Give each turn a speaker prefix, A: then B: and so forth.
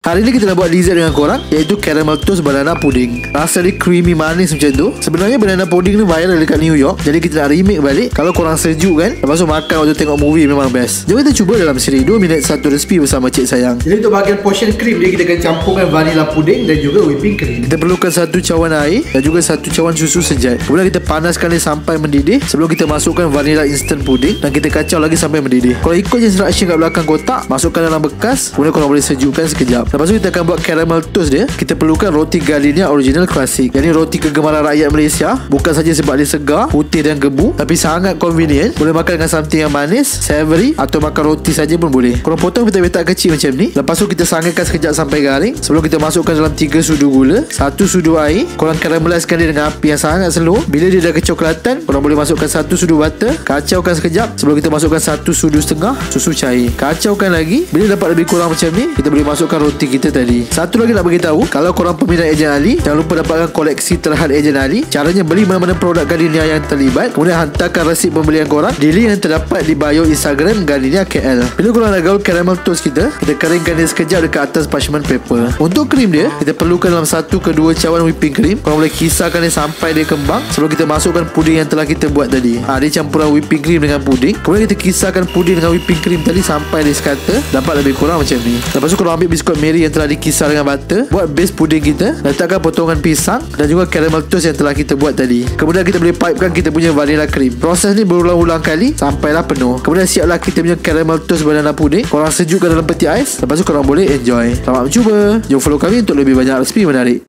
A: Hari ni kita nak buat dessert dengan korang, iaitu caramel toast banana pudding. Rasa dia creamy manis macam tu. Sebenarnya banana pudding ni viral dekat New York, jadi kita nak remake balik. Kalau korang sejuk kan, lepas tu makan waktu tengok movie memang best. Jom kita cuba dalam siri 2 minit 1 resipi bersama Cik Sayang. Jadi untuk bahagian portion cream dia, kita akan campurkan vanilla pudding dan juga whipping cream. Kita perlukan 1 cawan air dan juga 1 cawan susu sejat. Kemudian kita panaskan dia sampai mendidih sebelum kita masukkan vanilla instant pudding dan kita kacau lagi sampai mendidih. Kalau ikut je instruction kat belakang kotak, masukkan dalam bekas, kemudian korang boleh sejukkan sekejap. Lepas tu kita akan buat caramel toast dia. Kita perlukan roti Gardenia original klasik. Yang ni roti kegemaran rakyat Malaysia. Bukan saja sebab dia segar, putih dan gebu, tapi sangat convenient. Boleh makan dengan something yang manis, savory, atau makan roti saja pun boleh. Korang potong petak-petak kecil macam ni. Lepas tu kita sangaikan sekejap sampai garing. Sebelum kita masukkan dalam 3 sudu gula, 1 sudu air. Korang caramelizkan dia dengan api yang sangat slow. Bila dia dah kecoklatan, korang boleh masukkan 1 sudu butter. Kacaukan sekejap sebelum kita masukkan 1 sudu setengah susu cair. Kacaukan lagi. Bila dapat lebih kurang macam ni, kita boleh masukkan roti kita tadi. Satu lagi nak beritahu, kalau korang peminat Ejen Ali, jangan lupa dapatkan koleksi terhad Ejen Ali. Caranya beli mana-mana produk Gardenia yang terlibat, kemudian hantarkan resip pembelian korang di link yang terdapat di bio Instagram Gardenia KL. Bila korang dah gaul caramel toast kita keringkan dia sekejap dekat atas parchment paper. Untuk krim dia, kita perlukan dalam 1 ke 2 cawan whipping cream. Korang boleh kisarkan dia sampai dia kembang sebelum kita masukkan puding yang telah kita buat tadi. Dia campuran whipping cream dengan puding. Kemudian kita kisarkan puding dengan whipping cream tadi sampai dia sekata dapat lebih kurang macam ni. Lepas tu korang ambil biskut Mary yang telah dikisar dengan butter, buat base puding kita, letakkan potongan pisang dan juga caramel toast yang telah kita buat tadi. Kemudian kita boleh pipekan kita punya vanilla cream. Proses ni berulang-ulang kali sampailah penuh. Kemudian siaplah kita punya caramel toast banana pudding. Korang sejukkan dalam peti ais. Lepas tu korang boleh enjoy. Selamat mencuba. Jom follow kami untuk lebih banyak resipi menarik.